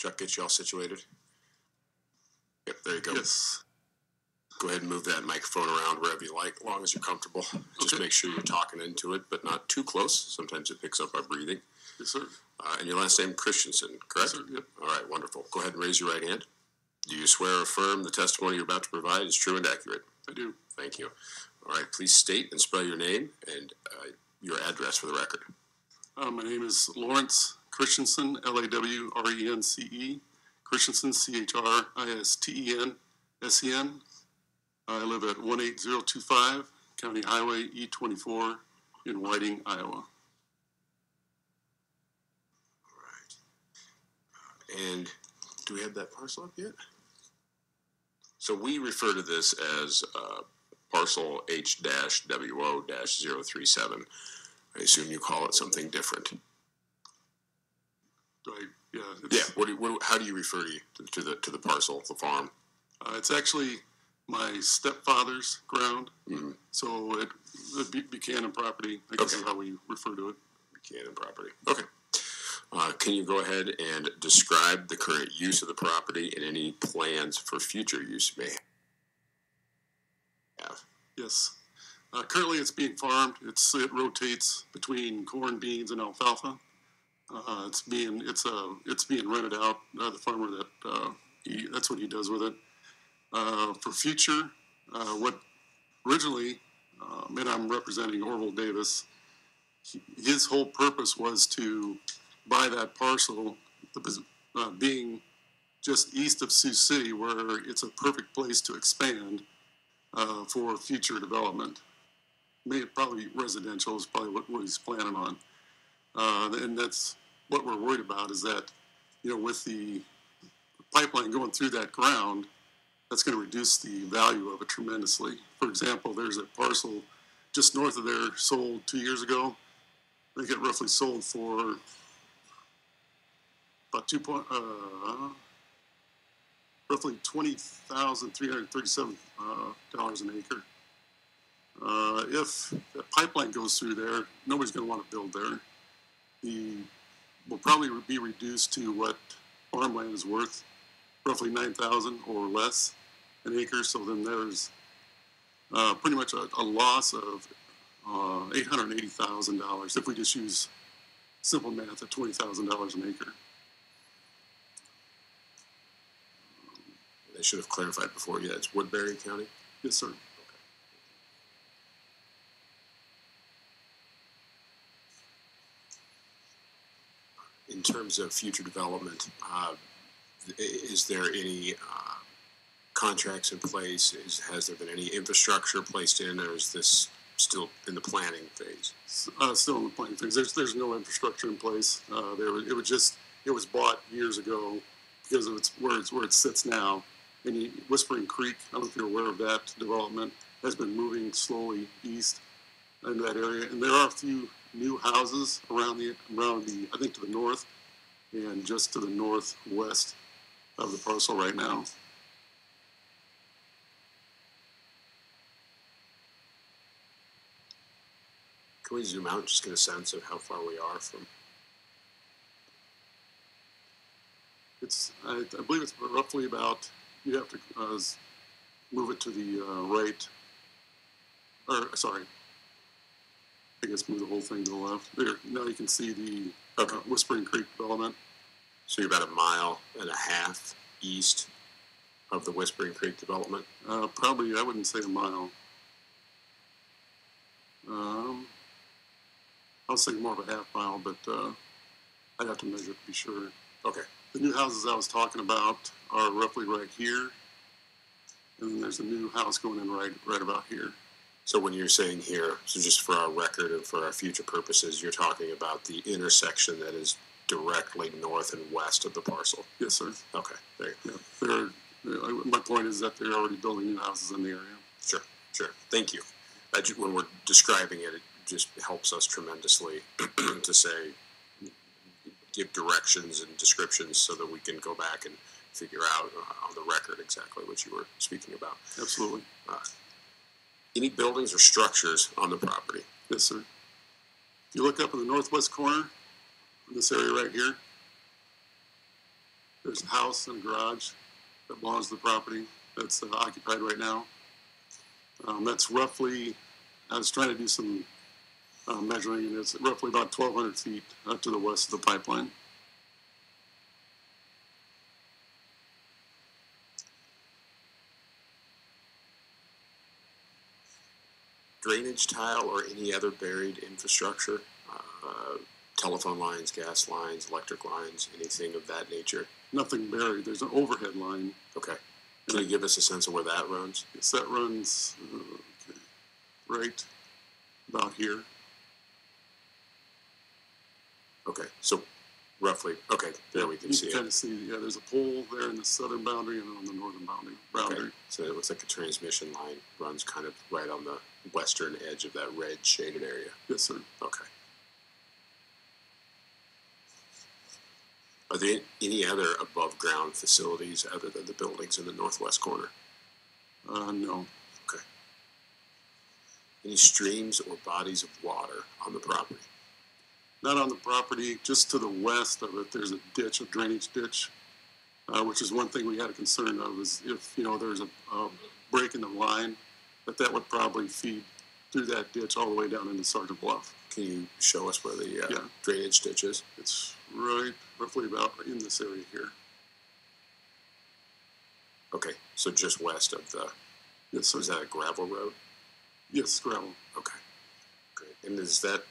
Chuck, get you all situated? Yep, there you go. Yes. Go ahead and move that microphone around wherever you like, as long as you're comfortable. Just make sure you're talking into it, but not too close. Sometimes it picks up our breathing. Yes, sir. And your last name, Christiansen, correct? Yes, sir. Yep. All right, wonderful. Go ahead and raise your right hand. Do you swear or affirm the testimony you're about to provide is true and accurate? I do. Thank you. All right, please state and spell your name and your address for the record. My name is Lawrence Christiansen, Lawrence, Christiansen, Christensen. I live at 18025 County Highway E24 in Whiting, Iowa. All right. And do we have that parcel up yet? So we refer to this as parcel H-WO-037. I assume you call it something different. Yeah. How do you refer to the parcel, the farm? It's actually my stepfather's ground, so it Buchanan property, I guess is how we refer to it. Buchanan property. Okay. Can you go ahead and describe the current use of the property and any plans for future use you may have? Yes. Currently, it's being farmed. It rotates between corn, beans, and alfalfa. It's being rented out. The farmer that's what he does with it. For future, what originally, and I'm representing Orville Davis. His whole purpose was to buy that parcel, being just east of Sioux City, where it's a perfect place to expand for future development. Probably residential is probably what he's planning on. And that's what we're worried about, is that, with the pipeline going through that ground, that's going to reduce the value of it tremendously. For example, there's a parcel just north of there sold 2 years ago. They get roughly sold for about roughly $20,337 an acre. If the pipeline goes through there, nobody's going to want to build there. Will probably be reduced to what farmland is worth, roughly $9,000 or less an acre. So then there's pretty much a loss of $880,000 if we just use simple math at $20,000 an acre. I should have clarified before. Yeah, it's Woodbury County? Yes, sir. In terms of future development, is there any contracts in place? Has there been any infrastructure placed in, or is this still in the planning phase? Still in the planning phase. There's no infrastructure in place. It was bought years ago because of where it sits now. And Whispering Creek, I don't know if you're aware of that development, has been moving slowly east into that area. And there are a few new houses around the I think to the north and just to the northwest of the parcel right now. Can we zoom out and just get a sense of how far we are from? I believe it's roughly about, you have to move it to the right, or sorry, I guess move the whole thing to the left. There, now you can see the Whispering Creek development. So you're about 1.5 miles east of the Whispering Creek development? Probably, I wouldn't say a mile. I was thinking more of a half mile, but I'd have to measure to be sure. Okay. The new houses I was talking about are roughly right here, and then there's a new house going in right about here. So when you're saying here, so just for our record and for our future purposes, you're talking about the intersection that is directly north and west of the parcel? Yes, sir. Okay, there you go. Yeah, my point is that they're already building new houses in the area. Sure. Thank you. When we're describing it, it just helps us tremendously to say, give directions and descriptions so that we can go back and figure out on the record exactly what you were speaking about. Absolutely. Any buildings or structures on the property? Yes, sir. If you look up in the northwest corner, in this area right here, There's a house and a garage that belongs to the property that's occupied right now. That's roughly, I was trying to do some measuring, and it's roughly about 1,200 feet to the west of the pipeline. Drainage tile or any other buried infrastructure, telephone lines, gas lines, electric lines, anything of that nature? Nothing buried. There's an overhead line. Okay. Can you give us a sense of where that runs? Yes, that runs right about here. Okay, so roughly, okay, there we can see it. You can kind of see, yeah, there's a pole there in the southern boundary and on the northern boundary. Okay, so it looks like a transmission line runs kind of right on the western edge of that red shaded area. Yes, sir. Okay. Are there any other above ground facilities other than the buildings in the northwest corner? No. Okay. Any streams or bodies of water on the property? Not on the property, just to the west of it, there's a ditch, a drainage ditch, which is one thing we had a concern of, is if, you know, there's a break in the line, that would probably feed through that ditch all the way down into Sergeant Bluff. Can you show us where the drainage ditch is? It's right, roughly about in this area here. Okay, so just west of the... Yes, sir. Is that a gravel road? Yes, gravel. Okay, great. And is that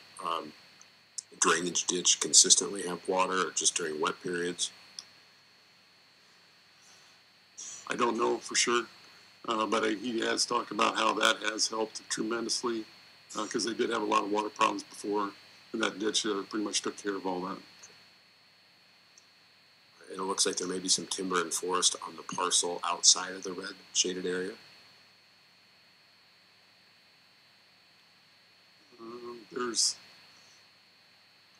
drainage ditch consistently have water, or just during wet periods? I don't know for sure, but he has talked about how that has helped tremendously, because they did have a lot of water problems before, and that ditch pretty much took care of all that. And it looks like there may be some timber and forest on the parcel outside of the red shaded area. There's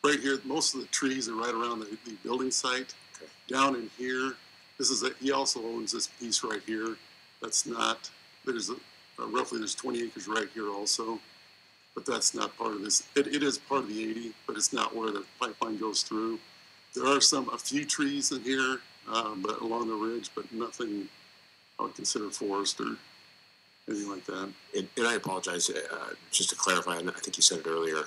right here, most of the trees are right around the building site. Okay. Down in here, he also owns this piece right here. That's not, there's roughly there's 20 acres right here also, but that's not part of this. It is part of the 80, but it's not where the pipeline goes through. There are a few trees in here, but along the ridge, but nothing I would consider forest or anything like that. And I apologize, just to clarify, and I think you said it earlier,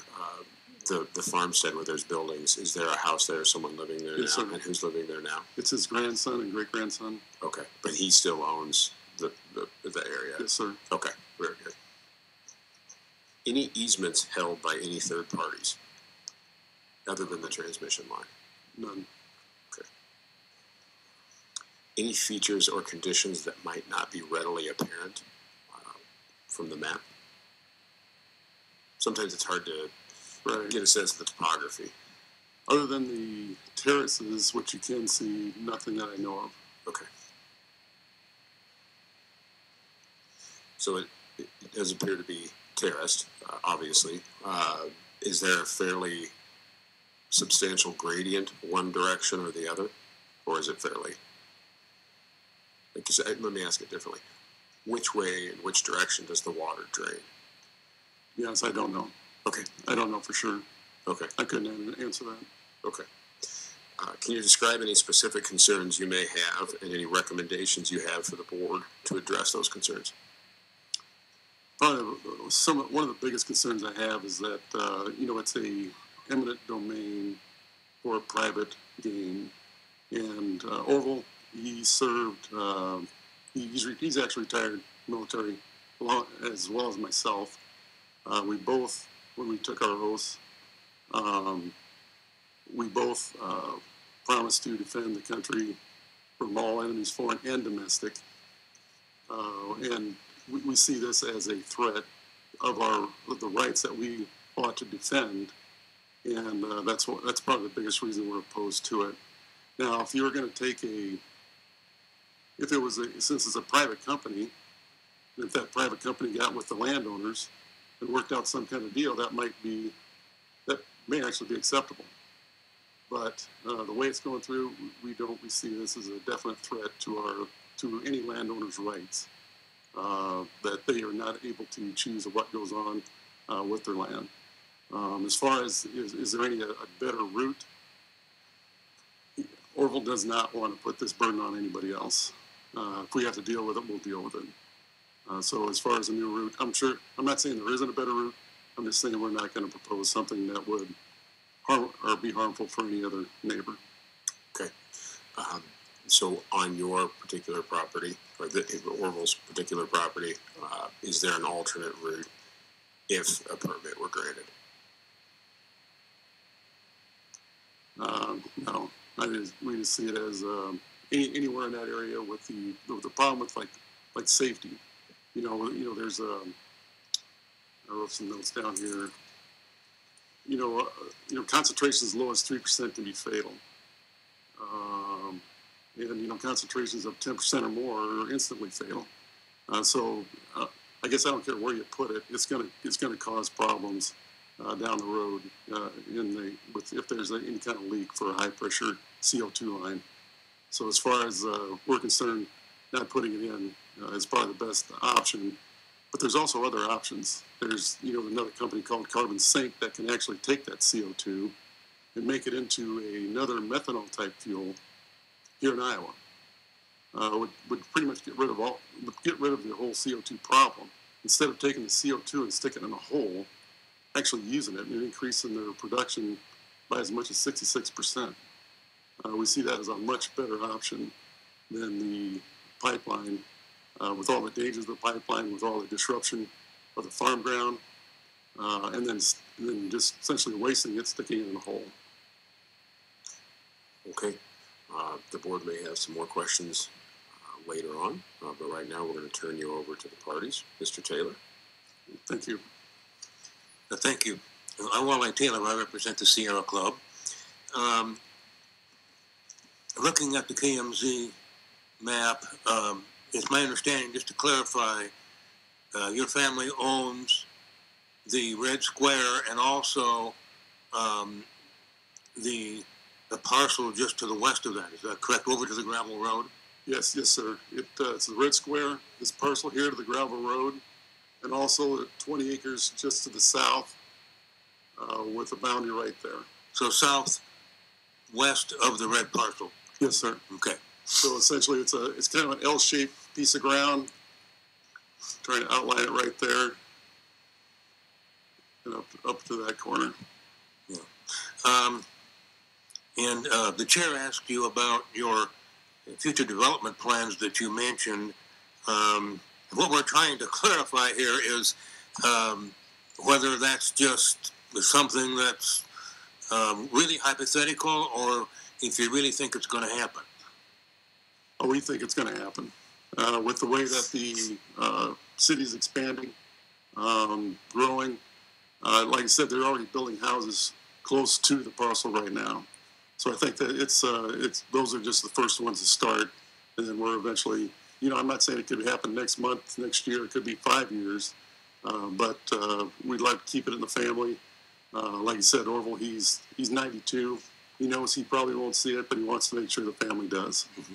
the farmstead where there's buildings, is there a house there, someone living there now? Sir. And who's living there now? It's his grandson and great-grandson. Okay, but he still owns the area? Yes, sir. Okay, very good. Any easements held by any third parties other than the transmission line? None. Okay. Any features or conditions that might not be readily apparent from the map? Sometimes it's hard to get a sense of the topography. Other than the terraces, which you can see, nothing that I know of. Okay. So it does appear to be terraced, obviously. Is there a fairly substantial gradient one direction or the other? Or is it fairly... Let me ask it differently. Which way and which direction does the water drain? Yes, I don't know. Okay. I don't know for sure. Okay. I couldn't answer that. Okay. Can you describe any specific concerns you may have and any recommendations you have for the board to address those concerns? Probably one of the biggest concerns I have is that, it's a eminent domain for a private gain. And Orville, he served, he's actually retired military as well as myself. We both, when we took our oaths, we both promised to defend the country from all enemies, foreign and domestic. And we see this as a threat of the rights that we ought to defend, and that's probably the biggest reason we're opposed to it. Now, if you were going to take since it's a private company, if that private company got with the landowners and worked out some kind of deal, that may actually be acceptable. But the way it's going through, we see this as a definite threat to any landowner's rights, that they are not able to choose what goes on with their land. As far as is there a better route? Orville does not want to put this burden on anybody else. If we have to deal with it, we'll deal with it. So as far as a new route, I'm not saying there isn't a better route. I'm just saying we're not going to propose something that would harm or be harmful for any other neighbor. Okay. So on your particular property, or Orville's particular property, is there an alternate route if a permit were granted? No, we just see it as anywhere in that area with the problem with like safety. There's I wrote some notes down here. Concentrations as low as 3% can be fatal. And concentrations of 10% or more are instantly fatal. So I guess I don't care where you put it. It's gonna cause problems down the road if there's any kind of leak for a high pressure CO2 line. So as far as we're concerned, not putting it in is probably the best option. But there's also other options. There's another company called Carbon Sink that can actually take that CO2 and make it into another methanol type fuel here in Iowa. Would pretty much get rid of the whole CO2 problem. Instead of taking the CO2 and sticking it in a hole, actually using it and increasing their production by as much as 66%. We see that as a much better option than the pipeline, with all the dangers of the pipeline, with all the disruption of the farm ground, and then just essentially wasting it, sticking it in a hole. Okay. The board may have some more questions later on, but right now we're going to turn you over to the parties. Mr. Taylor. Thank you. Thank you. I'm Wally Taylor. I represent the Sierra Club. Looking at the KMZ map, it's my understanding, just to clarify, your family owns the red square and also the parcel just to the west of that. Is that correct? Over to the gravel road? Yes, sir. It's the red square, this parcel here to the gravel road, and also 20 acres just to the south with a boundary right there. So southwest of the red parcel? Yes, sir. Okay. So essentially it's kind of an L-shaped piece of ground. Trying to outline it right there and up to that corner. Yeah. And the chair asked you about your future development plans that you mentioned. What we're trying to clarify here is whether that's just something that's really hypothetical, or if you really think it's going to happen. Oh, we think it's going to happen. With the way that the city's expanding, growing, like I said, they're already building houses close to the parcel right now. So I think that those are just the first ones to start, and then we're eventually, I'm not saying it could happen next month, next year, it could be 5 years, but we'd like to keep it in the family. Like I said, Orville, he's 92. He knows he probably won't see it, but he wants to make sure the family does. Mm-hmm.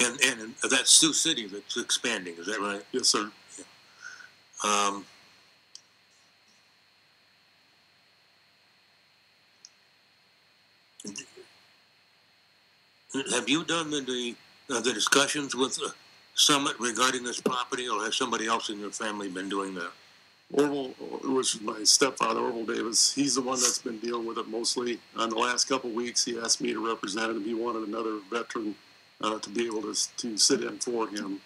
And that's Sioux City that's expanding, is that right? Yes, sir. Yeah. Have you done the discussions with Summit regarding this property, or has somebody else in your family been doing that? Orville, which is my stepfather, Orville Davis, he's the one that's been dealing with it mostly. In the last couple of weeks, he asked me to represent him. He wanted another veteran to be able to sit in for him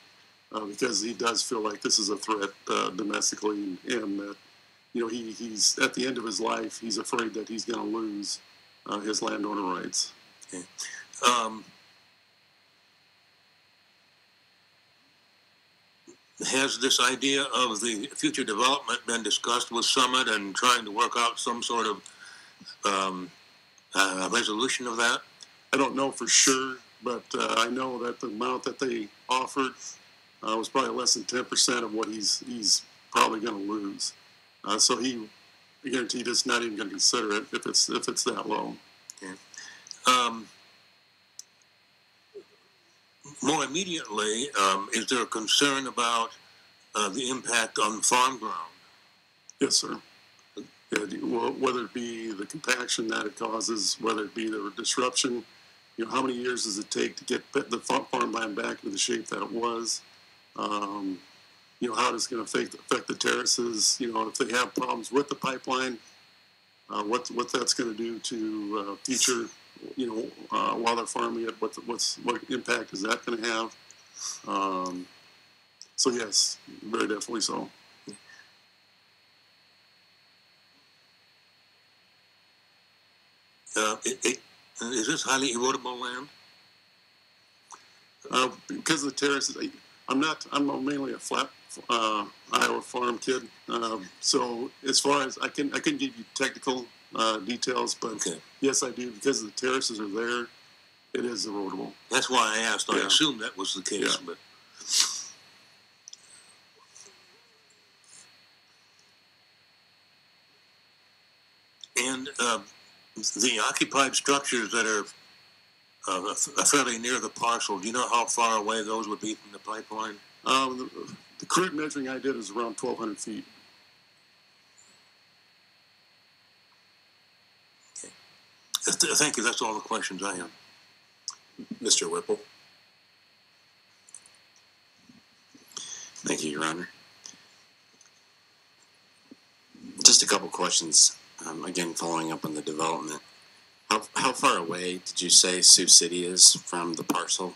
because he does feel like this is a threat domestically, and that he's at the end of his life, he's afraid that he's going to lose his landowner rights. Okay. Has this idea of the future development been discussed with Summit and trying to work out some sort of resolution of that? I don't know for sure, but I know that the amount that they offered was probably less than 10% of what he's probably going to lose. So he guaranteed it's not even going to consider it if it's that low. Okay. More immediately, is there a concern about the impact on farm ground? Yes, sir. Whether it be the compaction that it causes, whether it be the disruption, You know, how many years does it take to get the farmland back into the shape that it was? You know, how it's going to affect the terraces. You know, if they have problems with the pipeline, what that's going to do to future, you know, while they're farming it. What impact is that going to have? So yes, very definitely so. Is this highly erodible land? Because of the terraces, I'm mainly a flat Iowa farm kid. So as far as I can give you technical details, but okay. Yes, I do, because the terraces are there. It is erodible. That's why I asked. I assumed that was the case, but. And the occupied structures that are fairly near the parcel, do you know how far away those would be from the pipeline? The crude measuring I did is around 1,200 feet. Okay. Thank you. That's all the questions I have. Mr. Whippel. Thank you, Your Honor. Just a couple questions. Again, following up on the development. How far away did you say Sioux City is from the parcel?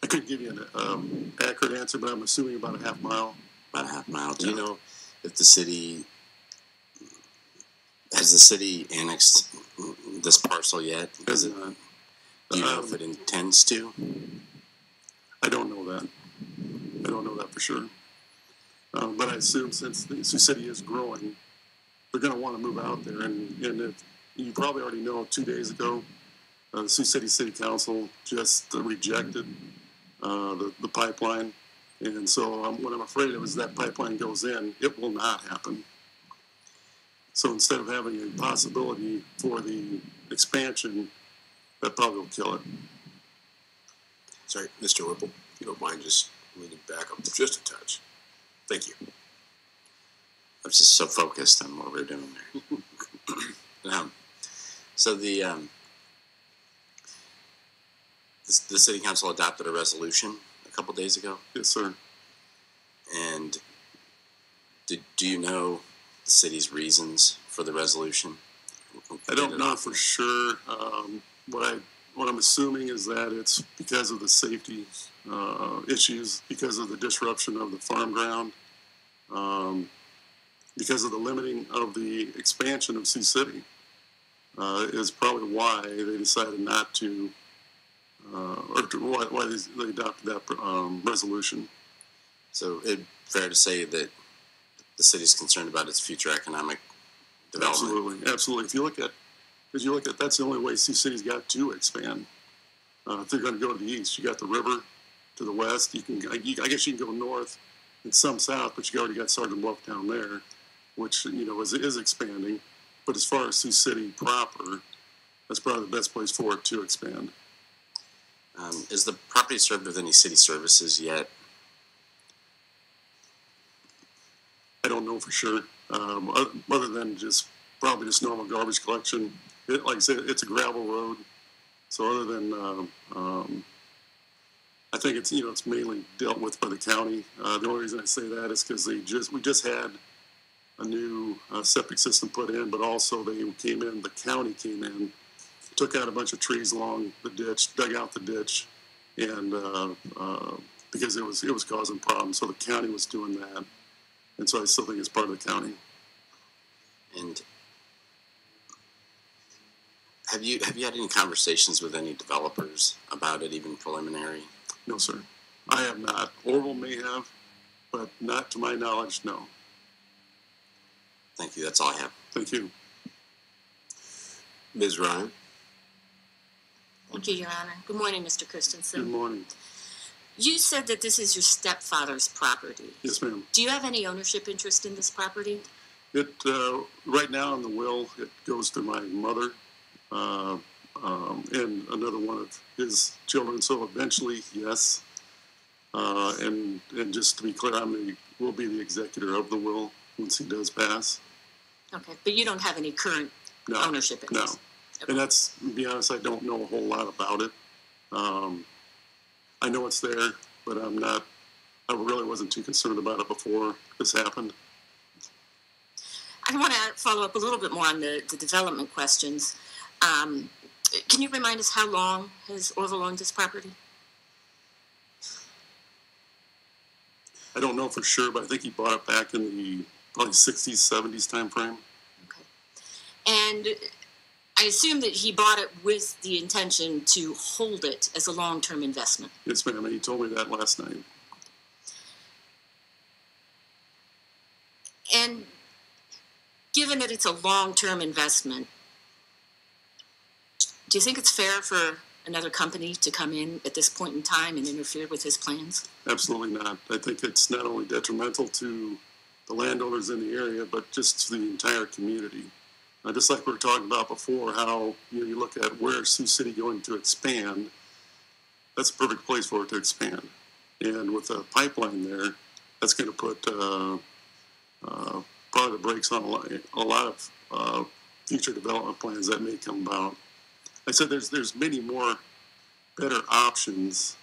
I couldn't give you an accurate answer, but I'm assuming about a half mile. About a half mile. Do you know if the city has annexed this parcel yet? Do you know if it intends to? I don't know that. I don't know that for sure. But I assume since the Sioux City is growing, they're going to want to move out there. And if, you probably already know, 2 days ago, the Sioux City City Council just rejected the pipeline. And so what I'm afraid of is that pipeline goes in, it will not happen. So instead of having a possibility for the expansion, that probably will kill it. Sorry, Mr. Whippel, if you don't mind just leaning back up just a touch. Thank you. I was just so focused on what we're doing there. So the city council adopted a resolution a couple days ago. Yes, sir. And do you know the city's reasons for the resolution? I don't know for sure. What I'm assuming is that it's because of the safety issues, because of the disruption of the farm ground, because of the limiting of the expansion of Sioux City, is probably why they decided not to, why they adopted that resolution. So it's fair to say that the city's concerned about its future economic development? Absolutely. If you look at, that's the only way Sioux City's got to expand. If they're going to go to the east, you got the river to the west. I guess you can go north and some south, but you already got Sergeant Bluff down there, which is expanding. But as far as Sioux City proper, that's probably the best place for it to expand. Is the property served with any city services yet? I don't know for sure. Other than probably just normal garbage collection. Like I said, it's a gravel road. So other than, I think it's mainly dealt with by the county. The only reason I say that is because we just had a new septic system put in, but also the county came in, took out a bunch of trees along the ditch, dug out the ditch, and because it was causing problems. So the county was doing that. And so I still think it's part of the county. And have you had any conversations with any developers about it, even preliminary? No, sir. I have not. Orville may have, but not to my knowledge, no. Thank you. That's all I have. Thank you. Ms. Ryan. Thank you, Your Honor. Good morning, Mr. Christiansen. Good morning. You said that this is your stepfather's property. Yes, ma'am. Do you have any ownership interest in this property? It right now in the will, it goes to my mother and another one of his children. So eventually, yes. And just to be clear, will be the executor of the will once he does pass. Okay, but you don't have any current ownership interest? And that's, to be honest, I don't know a whole lot about it. I know it's there, but I really wasn't too concerned about it before this happened. I want to follow up a little bit more on the development questions. Can you remind us how long has Orville owned this property? I don't know for sure, but I think he bought it back in the probably 60s, 70s time frame. Okay. And I assume that he bought it with the intention to hold it as a long-term investment. Yes, ma'am. And he told me that last night. And given that it's a long-term investment, do you think it's fair for another company to come in at this point in time and interfere with his plans? Absolutely not. I think it's not only detrimental to the landowners in the area, but just to the entire community. Just like we were talking about before, how you look at where Sioux City going to expand, that's a perfect place for it to expand. And with a pipeline there, that's going to put probably the brakes on a lot of future development plans that may come about. I said there's many more better options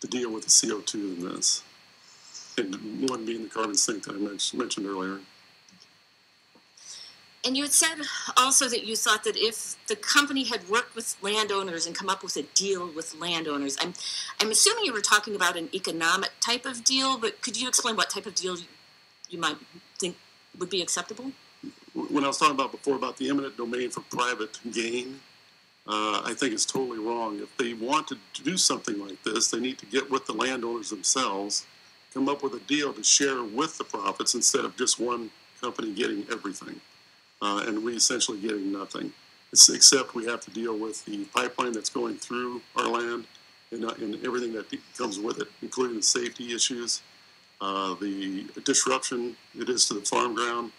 to deal with the CO2 than this, and one being the carbon sink that I mentioned earlier. And you had said also that you thought that if the company had worked with landowners and come up with a deal with landowners, I'm assuming you were talking about an economic type of deal, but could you explain what type of deal you might think would be acceptable? When I was talking about before about the eminent domain for private gain, I think it's totally wrong. If they wanted to do something like this, they need to get with the landowners themselves, come up with a deal to share with the profits instead of just one company getting everything. And we essentially getting nothing, except we have to deal with the pipeline that's going through our land and everything that comes with it, including the safety issues, the disruption it is to the farm ground,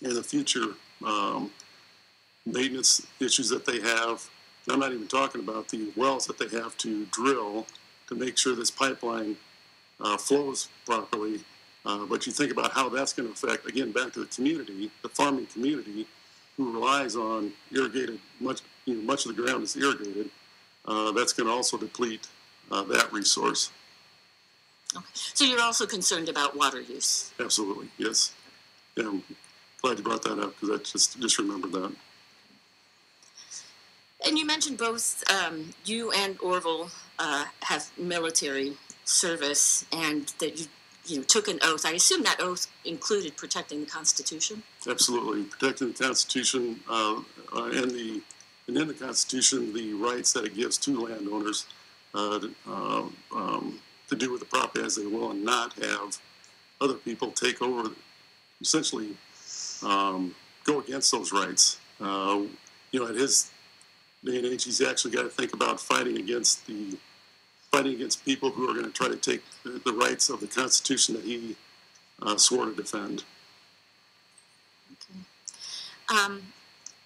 and the future maintenance issues that they have. I'm not even talking about the wells that they have to drill to make sure this pipeline flows properly. But you think about how that's going to affect, again, back to the community, the farming community, who relies on irrigated, much of the ground is irrigated. That's going to also deplete that resource. Okay. So you're also concerned about water use? Absolutely, yes. Yeah, I'm glad you brought that up because I just remembered that. And you mentioned both you and Orville have military service, and that you took an oath. I assume that oath included protecting the Constitution? Absolutely. Protecting the Constitution and in the Constitution, the rights that it gives to landowners to do with the property as they will and not have other people take over, essentially go against those rights. At his day and age, he's actually got to think about fighting against people who are going to try to take the rights of the Constitution that he swore to defend. Okay.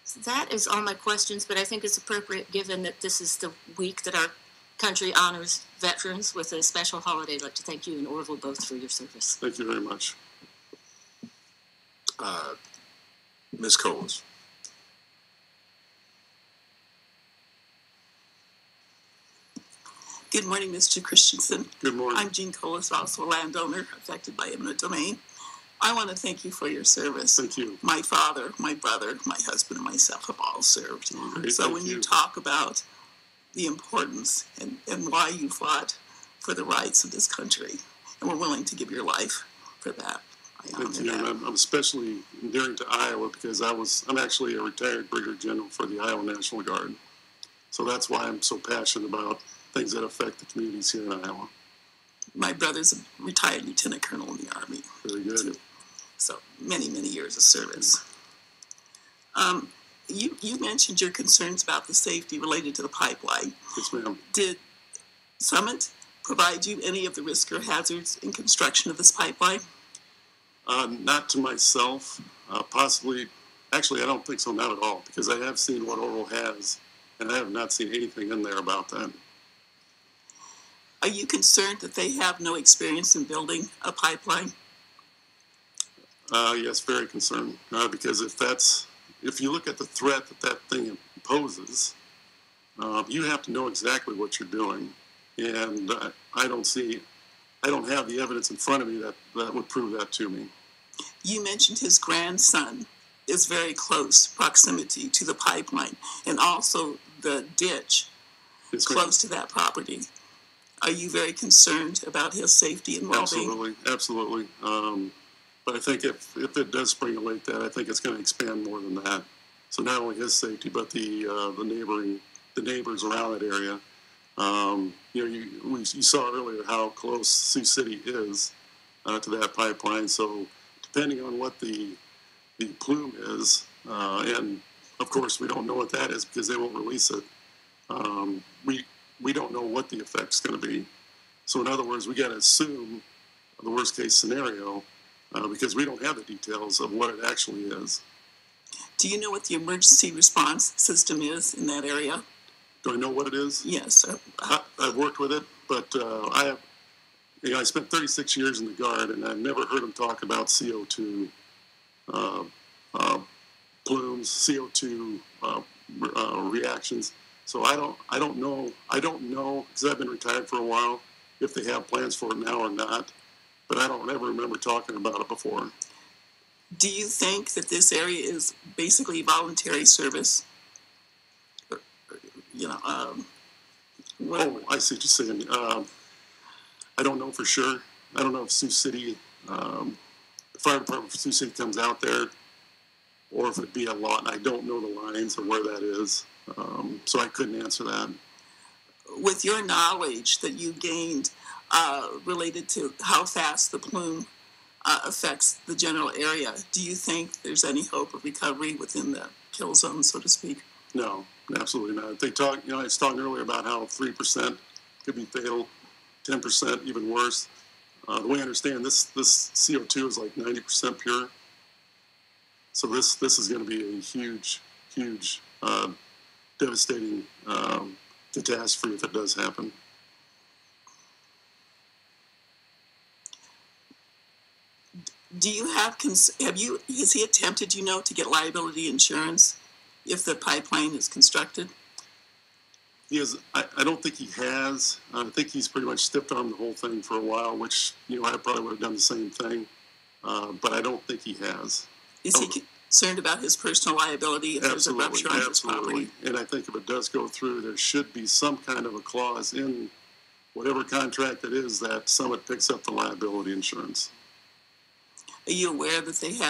So that is all my questions, but I think it's appropriate, given that this is the week that our country honors veterans with a special holiday. I'd like to thank you and Orville both for your service. Thank you very much. Ms. Coles. Good morning, Mr. Christiansen. Good morning. I'm Jean Colas, also a landowner affected by eminent domain. I want to thank you for your service. Thank you. My father, my brother, my husband, and myself have all served. Great, so when you talk about the importance and why you fought for the rights of this country and were willing to give your life for that, I honor Thank you. that. And I'm especially endearing to Iowa because I'm actually a retired brigadier general for the Iowa National Guard. So that's why I'm so passionate about things that affect the communities here in Iowa. My brother's a retired lieutenant colonel in the Army. Very good. Too. So many, many years of service. You mentioned your concerns about the safety related to the pipeline. Yes, ma'am. Did Summit provide you any of the risk or hazards in construction of this pipeline? Not to myself. Possibly. Actually, I don't think so, not at all, because I have seen what Orville has, and I have not seen anything in there about that. Are you concerned that they have no experience in building a pipeline? Yes, very concerned. Because if you look at the threat that thing proposes, you have to know exactly what you're doing. And I don't have the evidence in front of me that would prove that to me. You mentioned his grandson is very close proximity to the pipeline and also the ditch close to that property. Are you very concerned about his safety and well-being? Absolutely. But I think if it does spring a leak, that I think it's going to expand more than that. So not only his safety, but the neighbors around that area. You saw earlier how close Sioux City is to that pipeline. So depending on what the plume is, and of course we don't know what that is because they won't release it. We don't know what the effect's going to be. So in other words, we got to assume the worst case scenario because we don't have the details of what it actually is. Do you know what the emergency response system is in that area? Do I know what it is? Yes, sir. I've worked with it, but I spent 36 years in the Guard, and I've never heard them talk about CO2 plumes, CO2 reactions. So I don't know because I've been retired for a while if they have plans for it now or not. But I don't ever remember talking about it before. Do you think that this area is basically voluntary service? I see what you're saying. I don't know for sure. I don't know if Sioux City, the fire department for Sioux City comes out there, or if it'd be a lot. I don't know the lines of where that is, so I couldn't answer that. With your knowledge that you gained related to how fast the plume affects the general area, do you think there's any hope of recovery within the kill zone, so to speak? No, absolutely not. They talk. I was talking earlier about how 3% could be fatal, 10% even worse. The way I understand this CO2 is like 90% pure. So this is going to be a huge, devastating catastrophe if it does happen. Do you has he attempted, to get liability insurance if the pipeline is constructed? He has. I don't think he has. I think he's pretty much stiff-armed the whole thing for a while, which, I probably would have done the same thing. But I don't think he has. Is he concerned about his personal liability if there's a rupture on his property? And I think if it does go through, there should be some kind of a clause in whatever contract it is that Summit picks up the liability insurance. Are you aware that they've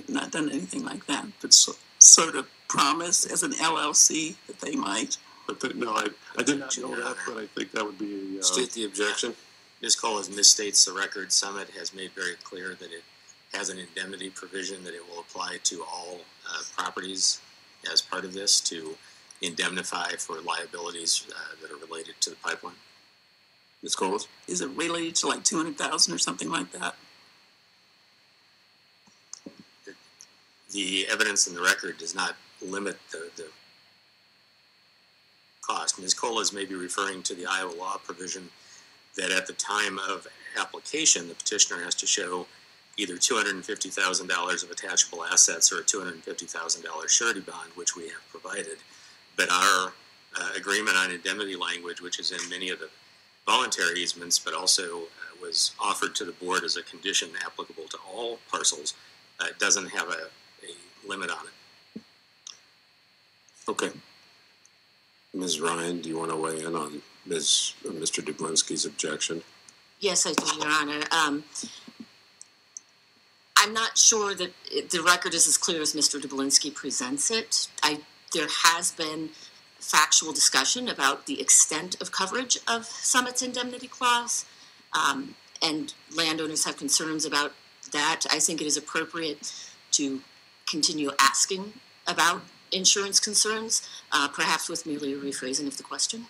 not done anything like that, but sort of promise as an LLC that they might? But no, I did not know that, but I think that would be a... State the objection. Ms. Cole has misstates the record. Summit has made very clear that it has an indemnity provision that it will apply to all properties as part of this to indemnify for liabilities that are related to the pipeline. Ms. Cole? Is it related to like $200,000 or something like that? The evidence in the record does not limit the cost. Ms. Colas may be referring to the Iowa law provision that at the time of application, the petitioner has to show either $250,000 of attachable assets or a $250,000 surety bond, which we have provided. But our agreement on indemnity language, which is in many of the voluntary easements, but also was offered to the board as a condition applicable to all parcels, doesn't have a limit on it. Okay. Ms. Ryan, do you want to weigh in on Mr. Dublinski's objection? Yes, I do, Your Honor. I'm not sure that the record is as clear as Mr. Dublinski presents it. There has been factual discussion about the extent of coverage of Summit's indemnity clause, and landowners have concerns about that. I think it is appropriate to continue asking about insurance concerns, perhaps with merely a rephrasing of the question.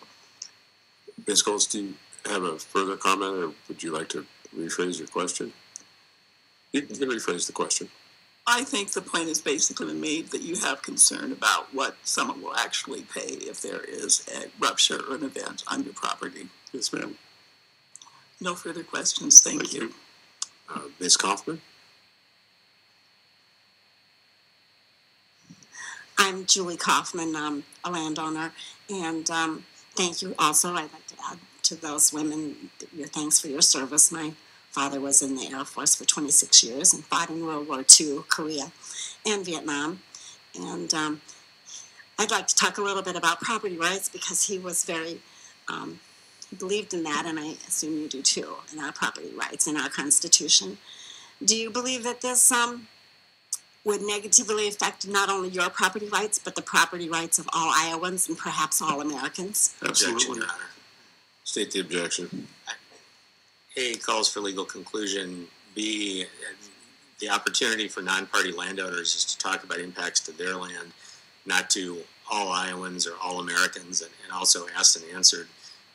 Ms. Coles, do you have a further comment, or would you like to rephrase your question? You can rephrase the question. I think the point has basically been made that you have concern about what someone will actually pay if there is a rupture or an event on your property. Yes, ma'am. No further questions. Thank you. Ms. Kaufman? I I'm Julie Kaufman, a landowner, and thank you also. I'd like to add to those women your thanks for your service. My father was in the Air Force for 26 years and fought in World War II, Korea, and Vietnam. And I'd like to talk a little bit about property rights because he was very, he believed in that, and I assume you do too, in our property rights, in our Constitution. Do you believe that this would negatively affect not only your property rights, but the property rights of all Iowans and perhaps all Americans? Objection, Your Honor. State the objection. A, calls for legal conclusion. B, the opportunity for non-party landowners is to talk about impacts to their land, not to all Iowans or all Americans, and also asked and answered.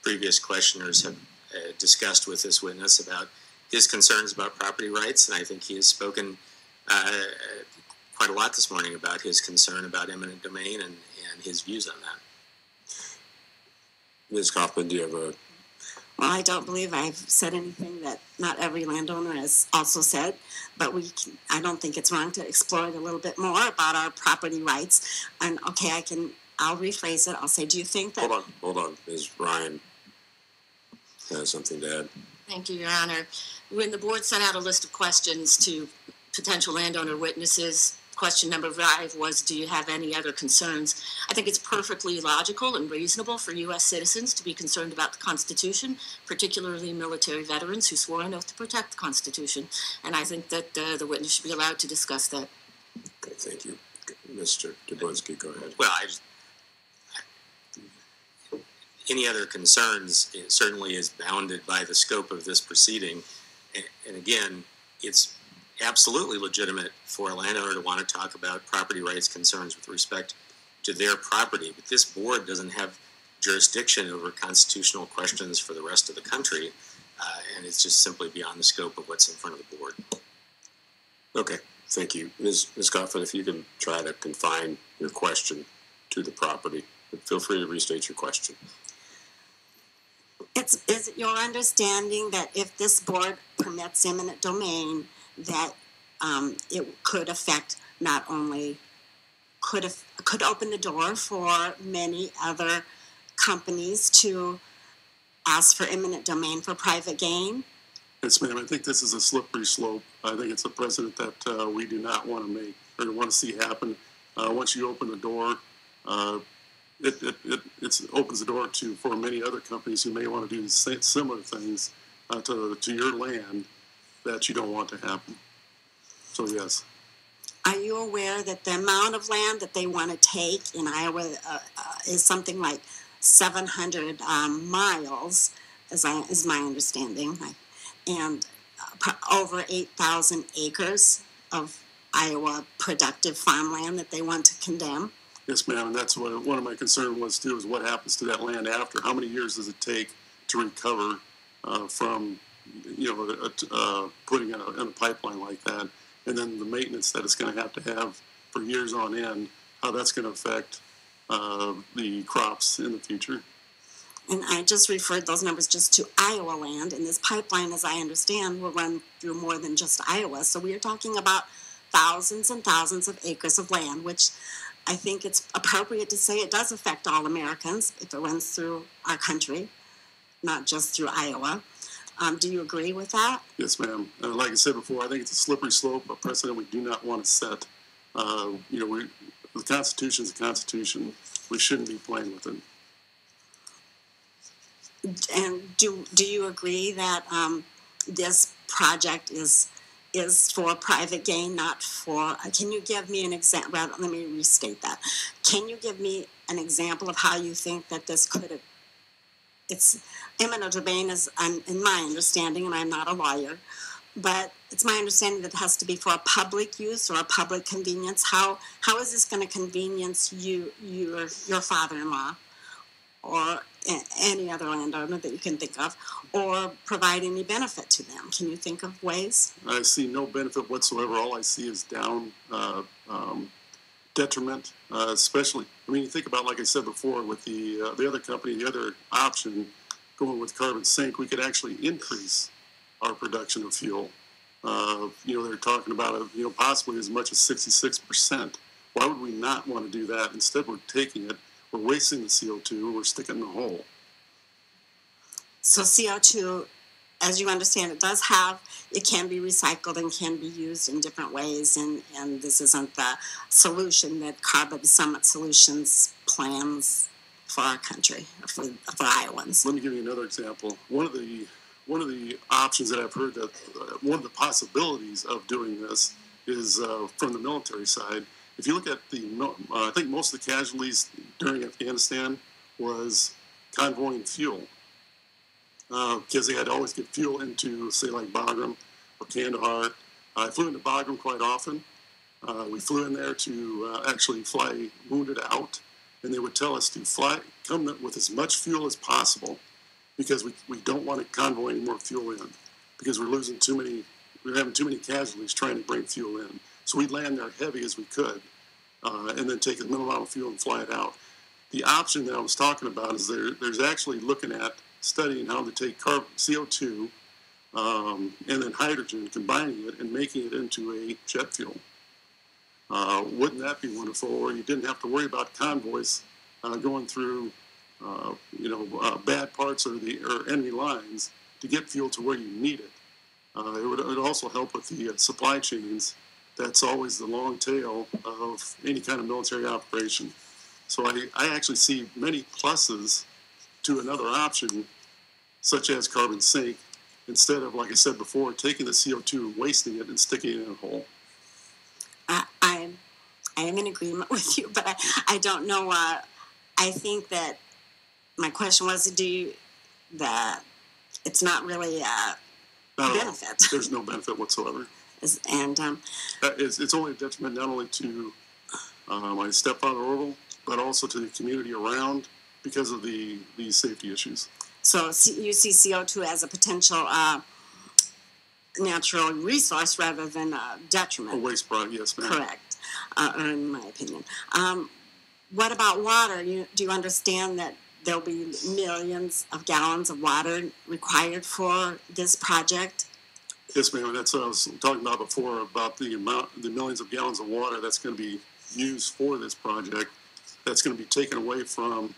Previous questioners have discussed with this witness about his concerns about property rights, and I think he has spoken quite a lot this morning about his concern about eminent domain and his views on that. Ms. Kaufman, do you have a... Well, I don't believe I've said anything that not every landowner has also said, but I don't think it's wrong to explore it a little bit more about our property rights. And okay, I'll rephrase it. I'll say, do you think that... Hold on. Ms. Ryan has something to add. Thank you, Your Honor. When the board sent out a list of questions to potential landowner witnesses, question number 5 was, do you have any other concerns? I think it's perfectly logical and reasonable for U.S. citizens to be concerned about the Constitution, particularly military veterans who swore an oath to protect the Constitution. And I think that the witness should be allowed to discuss that. Okay, thank you. Mr. Dubotsky, go ahead. Well, any other concerns certainly is bounded by the scope of this proceeding. And again, it's absolutely legitimate for a landowner to want to talk about property rights concerns with respect to their property, but this board doesn't have jurisdiction over constitutional questions for the rest of the country, and it's just simply beyond the scope of what's in front of the board. Okay, thank you. Ms. Kaufman, if you can try to confine your question to the property, but feel free to restate your question. Is it your understanding that if this board permits eminent domain, that it could affect not only could open the door for many other companies to ask for eminent domain for private gain? Yes, ma'am. I think this is a slippery slope. I think it's a precedent that we do not want to make or want to see happen. Once you open the door, it opens the door for many other companies who may want to do similar things to your land that you don't want to happen. So, yes. Are you aware that the amount of land that they want to take in Iowa is something like 700 miles, is my understanding, and over 8,000 acres of Iowa productive farmland that they want to condemn? Yes, ma'am, and that's what one of my concerns was too, is what happens to that land after. How many years does it take to recover from, putting in a pipeline like that, and then the maintenance that it's going to have for years on end, how that's going to affect the crops in the future. And I just referred those numbers just to Iowa land, and this pipeline, as I understand, will run through more than just Iowa. So we are talking about thousands and thousands of acres of land, which I think it's appropriate to say it does affect all Americans if it runs through our country, not just through Iowa. Do you agree with that? Yes, ma'am. Like I said before, I think it's a slippery slope, a precedent we do not want to set. The Constitution is the Constitution. We shouldn't be playing with it. And do you agree that this project is for private gain, not for... Can you give me an example? Let me restate that. Can you give me an example of how you think that this could have... It's eminent domain, is, in my understanding, and I'm not a lawyer, but it's my understanding that it has to be for a public use or a public convenience. How is this going to convenience your father-in-law or any other landowner that you can think of, or provide any benefit to them? Can you think of ways? I see no benefit whatsoever. All I see is detriment, especially, you think about, like I said before, with the other company, the other option, going with carbon sink, we could actually increase our production of fuel. They're talking about possibly as much as 66%. Why would we not want to do that? Instead, we're taking it, we're wasting the CO2, we're sticking it in the hole. So CO2, as you understand, it can be recycled and can be used in different ways, and this isn't the solution that Carbon Summit Solutions plans for our country, for Iowans. Let me give you another example. One of the options that I've heard, that one of the possibilities of doing this is from the military side. If you look at I think most of the casualties during Afghanistan was convoying fuel, because they had to always get fuel into, say, like Bagram or Kandahar. I flew into Bagram quite often. We flew in there to actually fly wounded out, and they would tell us to come with as much fuel as possible, because we don't want to convoy any more fuel in, because we're having too many casualties trying to bring fuel in. So we'd land there heavy as we could, and then take the minimum amount of fuel and fly it out. The option that I was talking about is there's actually looking at studying how to take CO2 and then hydrogen, combining it and making it into a jet fuel. Wouldn't that be wonderful? Or you didn't have to worry about convoys going through, bad parts or enemy lines to get fuel to where you need it. It would also help with the supply chains. That's always the long tail of any kind of military operation. So I actually see many pluses to another option, such as carbon sink, instead of, like I said before, taking the CO2 and wasting it and sticking it in a hole. I am in agreement with you, but I don't know. I think that my question was, that it's not really a benefit. There's no benefit whatsoever. It's only a detriment not only to my stepfather Orville, but also to the community around, because of these safety issues. So you see CO2 as a potential natural resource rather than a detriment. A waste product, yes, ma'am. Correct, in my opinion. What about water? Do you understand that there'll be millions of gallons of water required for this project? Yes, ma'am. That's what I was talking about before, about the millions of gallons of water that's going to be used for this project. That's going to be taken away from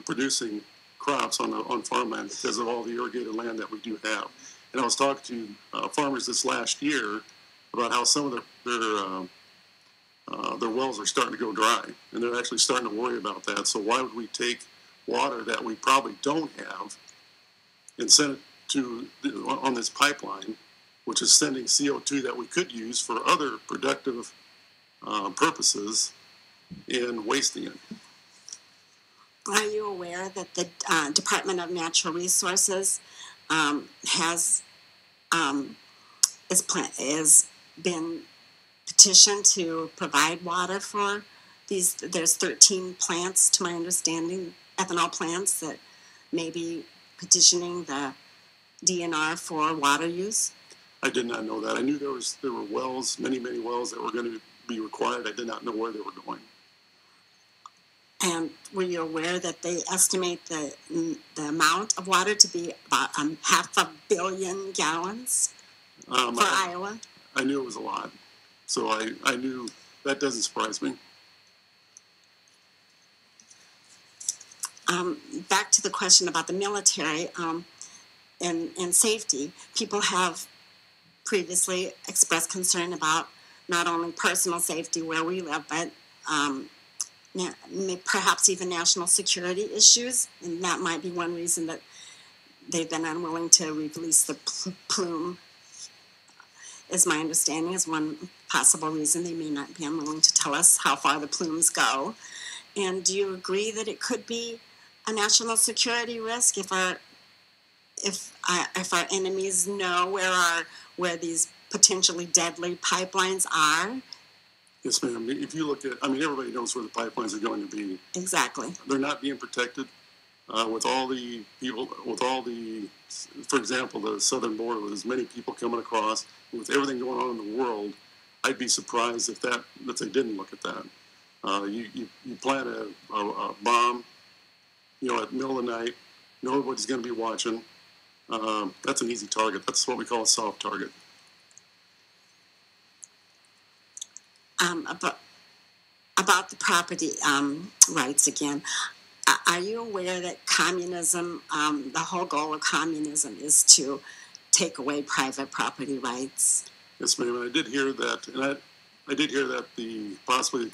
producing crops on farmland because of all the irrigated land that we do have. And I was talking to farmers this last year about how some of their wells are starting to go dry, and they're actually starting to worry about that. So why would we take water that we probably don't have and send it on this pipeline, which is sending CO2 that we could use for other productive purposes, and wasting it? Are you aware that the Department of Natural Resources has been petitioned to provide water for these? There's 13 plants, to my understanding, ethanol plants, that may be petitioning the DNR for water use. I did not know that. I knew there were wells, many wells that were going to be required. I did not know where they were going. And were you aware that they estimate the amount of water to be about 500 million gallons for Iowa? I knew it was a lot. So I knew that doesn't surprise me. Back to the question about the military and safety. People have previously expressed concern about not only personal safety where we live, but perhaps even national security issues, and that might be one reason that they've been unwilling to release the plume, is my understanding, is one possible reason. They may not be unwilling to tell us how far the plumes go. And do you agree that it could be a national security risk if our enemies know where these potentially deadly pipelines are? Yes, ma'am. If you look at, everybody knows where the pipelines are going to be. Exactly. They're not being protected with all the people, for example, the southern border, with as many people coming across, with everything going on in the world. I'd be surprised if they didn't look at that. You plant a bomb, at the middle of the night, nobody's going to be watching. That's an easy target. That's what we call a soft target. about the property rights again. Are you aware that communism, the whole goal of communism is to take away private property rights? Yes, ma'am. I did hear that, and I did hear that possibly the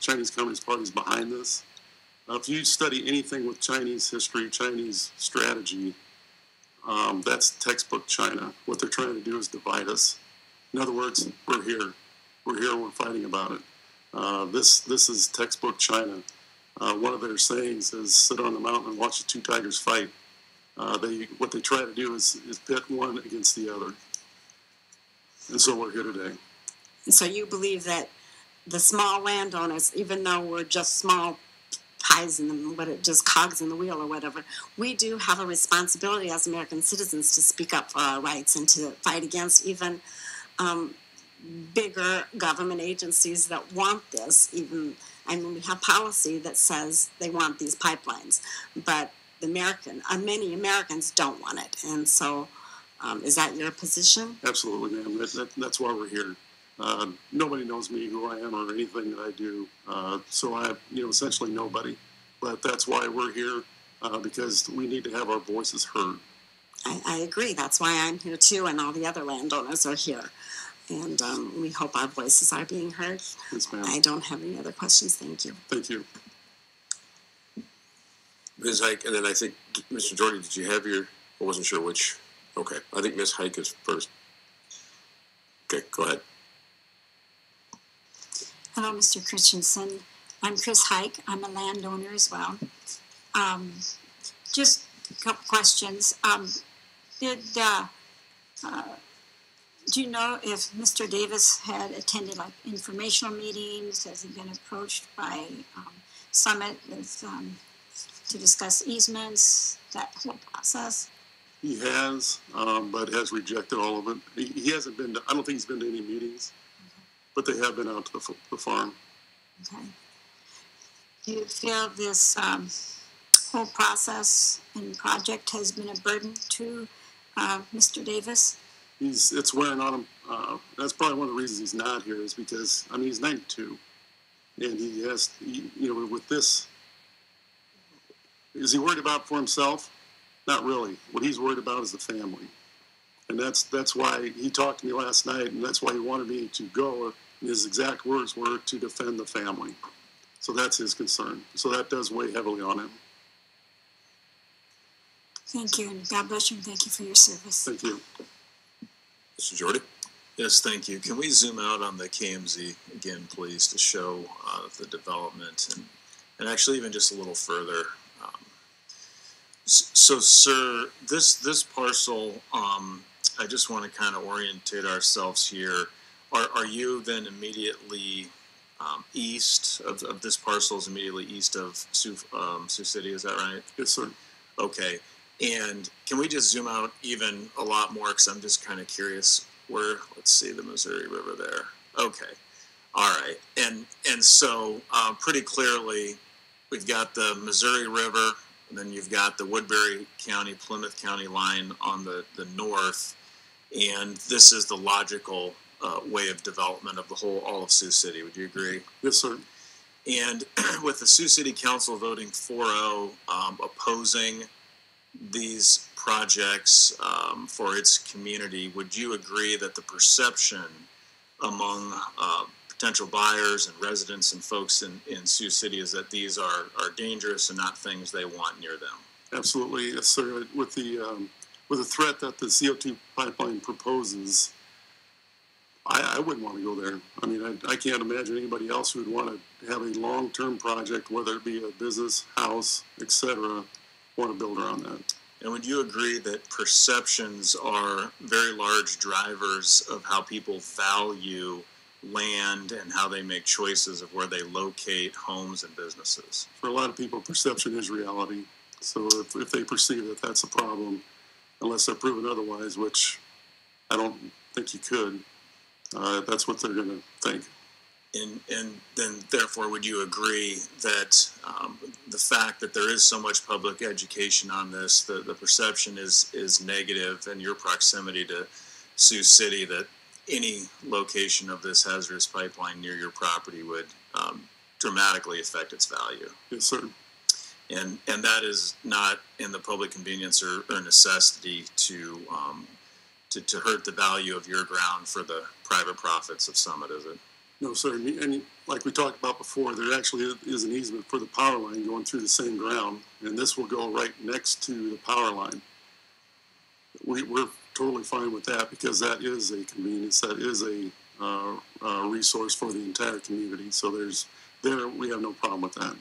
Chinese Communist Party is behind this. If you study anything with Chinese history, Chinese strategy, that's textbook China. What they're trying to do is divide us. In other words, we're here. We're here and we're fighting about it. This is textbook China. One of their sayings is sit on the mountain and watch the two tigers fight. What they try to do is pit one against the other. And so we're here today. And so you believe that the small landowners, even though we're just small pies in the, just cogs in the wheel or whatever, we do have a responsibility as American citizens to speak up for our rights and to fight against even bigger government agencies that want this. Even, I mean, we have policy that says they want these pipelines, but many Americans don't want it. And so, is that your position? Absolutely, ma'am. That's why we're here. Nobody knows me, who I am, or anything that I do. So I, essentially nobody. But that's why we're here, because we need to have our voices heard. I agree. That's why I'm here too, and all the other landowners are here. And we hope our voices are being heard. Yes, ma'am. I don't have any other questions. Thank you. Thank you. Ms. Hike, and then I think, Mr. Jorde, did you have your, I wasn't sure which. Okay, I think Ms. Hike is first. Okay, go ahead. Hello, Mr. Christiansen. I'm Chris Hike. I'm a landowner as well. Just a couple questions. Do you know if Mr. Davis had attended like informational meetings? Has he been approached by Summit with, to discuss easements, that whole process? He has, but has rejected all of it. He hasn't been to, I don't think he's been to any meetings, but they have been out to the farm. Okay. Do you feel this whole process and project has been a burden to Mr. Davis? It's wearing on him. That's probably one of the reasons he's not here, is because, I mean, he's 92. And he has, with this, is he worried about for himself? Not really. What he's worried about is the family. And that's why he talked to me last night, and that's why he wanted me to go. And his exact words were to defend the family. So that's his concern. So that does weigh heavily on him. Thank you, and God bless you, and thank you for your service. Thank you. Mr. Jorde? Yes, thank you. Can we zoom out on the KMZ again, please, to show the development and actually even just a little further? So, sir, this parcel, I just want to kind of orientate ourselves here. Are you then immediately east of this parcel is immediately east of Sioux City, is that right? Yes, sir. Okay. And can we just zoom out even a lot more, because I'm just kind of curious where, let's see, the Missouri River there. Okay. All right. And so pretty clearly we've got the Missouri River, and then you've got the Woodbury County, Plymouth County line on the north, and this is the logical way of development of all of Sioux City. Would you agree? Yes, sir. And with the Sioux City Council voting 4-0 opposing these projects for its community, would you agree that the perception among potential buyers and residents and folks in Sioux City is that these are dangerous and not things they want near them? Absolutely, yes, sir. With the threat that the CO2 pipeline proposes, I wouldn't want to go there. I mean, I can't imagine anybody else who would want to have a long-term project, whether it be a business, house, etc., want to build around that. And would you agree that perceptions are very large drivers of how people value land and how they make choices of where they locate homes and businesses? For a lot of people, perception is reality. So if they perceive that that's a problem, unless they're proven otherwise, which I don't think you could, that's what they're going to think. And then, therefore, would you agree that the fact that there is so much public education on this, the perception is negative, and your proximity to Sioux City, that any location of this hazardous pipeline near your property would dramatically affect its value. Yes, sir. And that is not in the public convenience or necessity to hurt the value of your ground for the private profits of Summit, is it? No, sir. And like we talked about before, there actually is an easement for the power line going through the same ground, and this will go right next to the power line. We're totally fine with that because that is a convenience. That is a resource for the entire community. So we have no problem with that.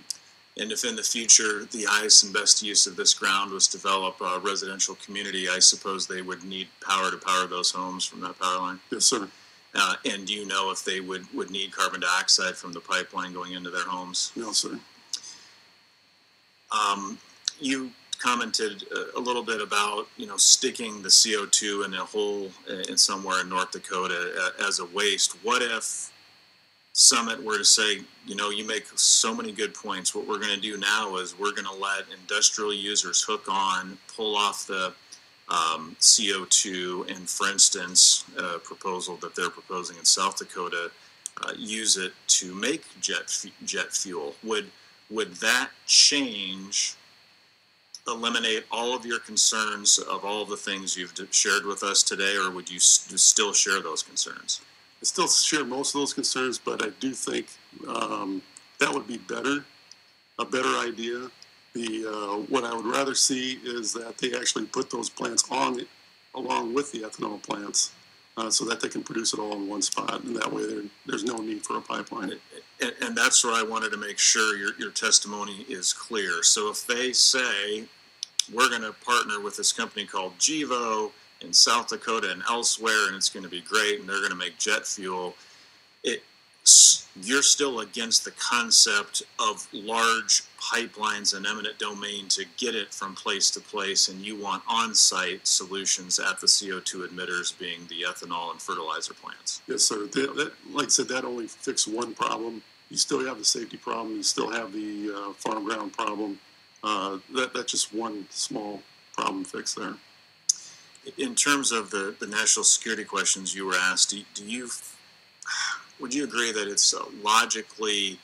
And if in the future the highest and best use of this ground was to develop a residential community, I suppose they would need power to power those homes from that power line? Yes, sir. And do you know if they would need carbon dioxide from the pipeline going into their homes? No, sir. You commented a little bit about, sticking the CO2 in a hole in somewhere in North Dakota as a waste. What if Summit were to say, you make so many good points. What we're going to do now is we're going to let industrial users hook on, pull off the CO2, and for instance, a proposal that they're proposing in South Dakota, use it to make jet fuel. Would that change, eliminate all of your concerns of all the things you've shared with us today, or would you still share those concerns? I still share most of those concerns, but I do think that would be a better idea. What I would rather see is that they actually put those plants on along with the ethanol plants so that they can produce it all in one spot, and that way there's no need for a pipeline. And that's where I wanted to make sure your testimony is clear. So if they say, we're going to partner with this company called Gevo in South Dakota and elsewhere, and it's going to be great, and they're going to make jet fuel, you're still against the concept of large pipelines and eminent domain to get it from place to place, and you want on-site solutions at the CO2 emitters being the ethanol and fertilizer plants. Yes, sir. Like I said, that only fixed one problem. You still have the safety problem. You still have the farm ground problem. That's just one small problem fixed there. In terms of the national security questions you were asked, would you agree that it's logically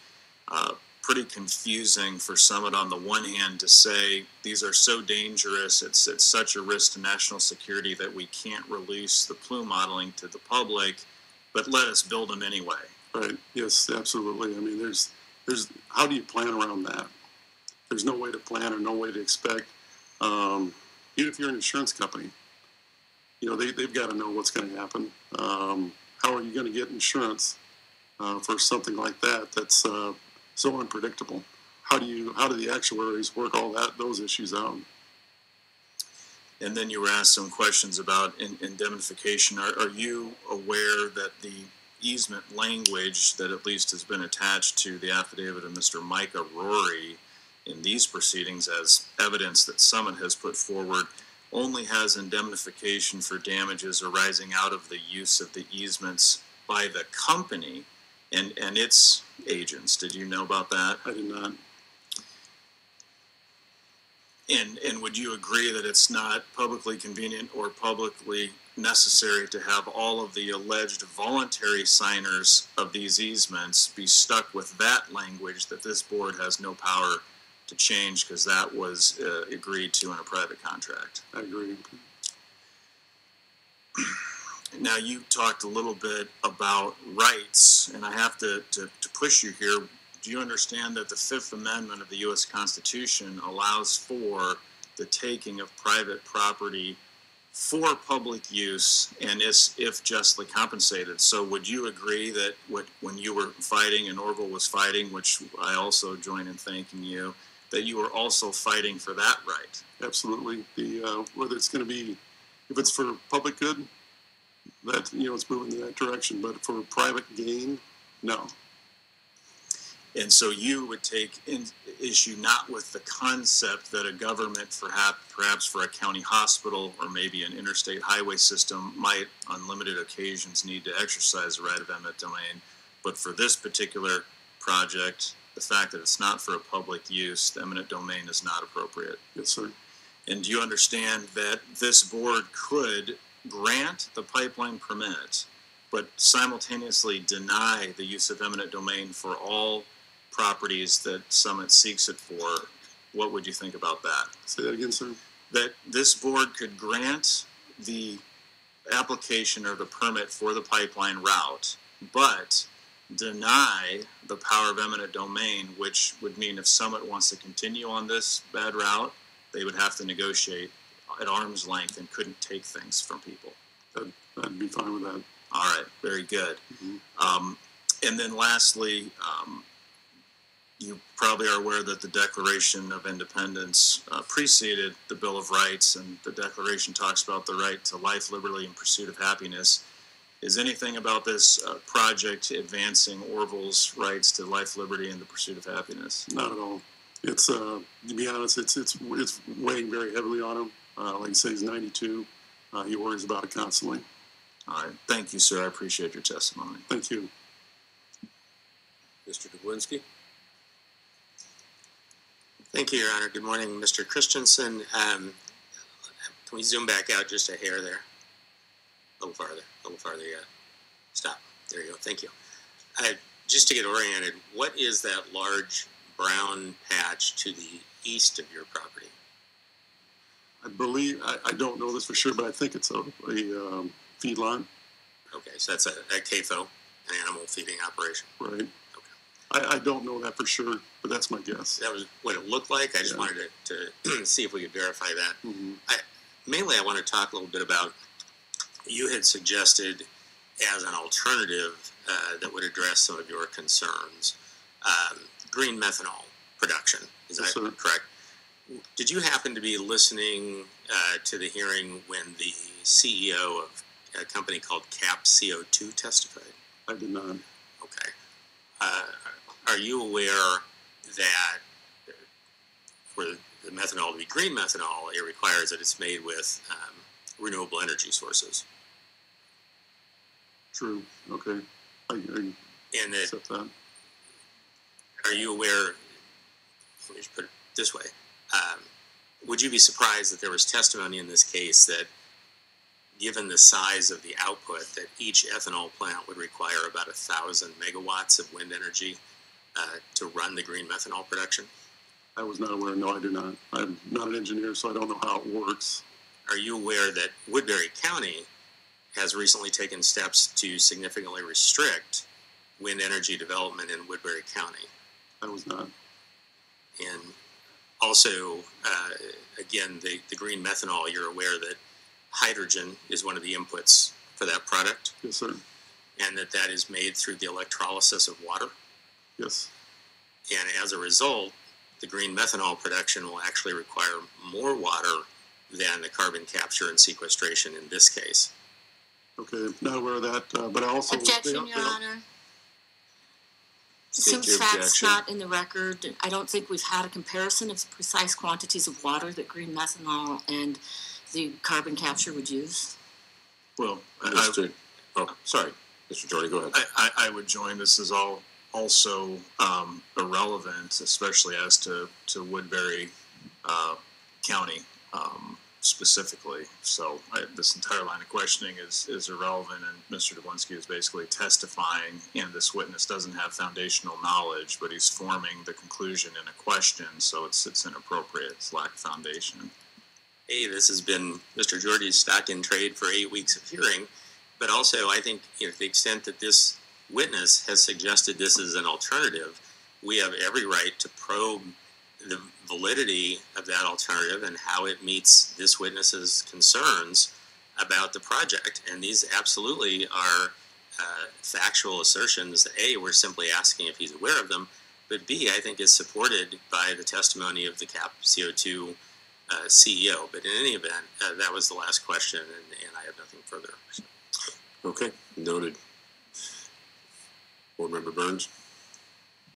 pretty confusing for Summit on the one hand to say these are so dangerous, it's such a risk to national security that we can't release the plume modeling to the public, but let us build them anyway? Right. Yes, absolutely. I mean, there's how do you plan around that? There's no way to plan or no way to expect. Even if you're an insurance company, they've got to know what's going to happen. How are you going to get insurance for something like that that's so unpredictable? How do the actuaries work all those issues out? And then you were asked some questions about indemnification. Are you aware that the easement language that at least has been attached to the affidavit of Mr. Micah Rory in these proceedings as evidence that Summit has put forward only has indemnification for damages arising out of the use of the easements by the company and its agents? Did you know about that? I did not. And would you agree that it's not publicly convenient or publicly necessary to have all of the alleged voluntary signers of these easements be stuck with that language that this board has no power to change because that was agreed to in a private contract? I agree. Now, you talked a little bit about rights, and I have to push you here. Do you understand that the Fifth Amendment of the U.S. Constitution allows for the taking of private property for public use and is, if justly compensated? So would you agree that when you were fighting and Orville was fighting, which I also join in thanking you, that you were also fighting for that right? Absolutely. Whether it's going to be, if it's for public good, that it's moving in that direction. But for private gain, no. And so you would take issue not with the concept that a government, perhaps for a county hospital or maybe an interstate highway system, might on limited occasions need to exercise the right of eminent domain, but for this particular project, the fact that it's not for a public use, the eminent domain is not appropriate. Yes, sir. And do you understand that this board could grant the pipeline permit, but simultaneously deny the use of eminent domain for all properties that Summit seeks it for, what would you think about that? Say that again, sir. That this board could grant the application or the permit for the pipeline route, but deny the power of eminent domain, which would mean if Summit wants to continue on this bad route, they would have to negotiate at arm's length and couldn't take things from people. I'd be fine with that. All right, very good. And then lastly, you probably are aware that the Declaration of Independence preceded the Bill of Rights, and the Declaration talks about the right to life, liberty, and pursuit of happiness. Is anything about this project advancing Orville's rights to life, liberty, and the pursuit of happiness? Not at all. It's to be honest, it's weighing very heavily on him. Like I say, he's 92. He worries about it constantly. All right. Thank you, sir. I appreciate your testimony. Thank you. Mr. Dublinski? Thank you, Your Honor. Good morning, Mr. Christiansen. Can we zoom back out just a hair there? A little farther, yeah. Stop. There you go. Thank you. Just to get oriented, what is that large brown patch to the east of your property? I believe, I don't know this for sure, but I think it's a feedlot. Okay, so that's a CAFO, an animal feeding operation. Right. I don't know that for sure, but that's my guess. That was what it looked like. I just wanted to see if we could verify that. Mainly, I want to talk a little bit about, you had suggested as an alternative that would address some of your concerns, green methanol production. Is that correct? Did you happen to be listening to the hearing when the CEO of a company called CAP CO2 testified? I did not. Okay. Are you aware that for the methanol to be green methanol, it requires that it's made with renewable energy sources? True. Okay. I accept that. Are you aware, let me just put it this way, would you be surprised that there was testimony in this case that given the size of the output, that each ethanol plant would require about 1,000 megawatts of wind energy to run the green methanol production? I was not aware. No, I do not. I'm not an engineer, so I don't know how it works. Are you aware that Woodbury County has recently taken steps to significantly restrict wind energy development in Woodbury County? I was not. And also, again, the green methanol, you're aware that hydrogen is one of the inputs for that product? Yes, sir. And that is made through the electrolysis of water? Yes. And as a result, the green methanol production will actually require more water than the carbon capture and sequestration in this case. Okay, not aware of that, but I also... Objection, Your Honor. Since that's not in the record, I don't think we've had a comparison of the precise quantities of water that green methanol and the carbon capture would use. Well, Mr. Jorde, go ahead. I would join. This is all also irrelevant, especially as to Woodbury County specifically. So this entire line of questioning is irrelevant, and Mr. Dublinski is basically testifying, and this witness doesn't have foundational knowledge, but he's forming the conclusion in a question, so it's inappropriate. It's lack of foundation. Hey, this has been Mr. Jorde's stock in trade for 8 weeks of hearing, but also I think, to the extent that this witness has suggested this is an alternative, we have every right to probe the validity of that alternative and how it meets this witness's concerns about the project. And these absolutely are factual assertions that A, we're simply asking if he's aware of them, but B, I think is supported by the testimony of the CAP CO2 CEO. But in any event, that was the last question, and I have nothing further. So. Okay, noted. Board Member Burns.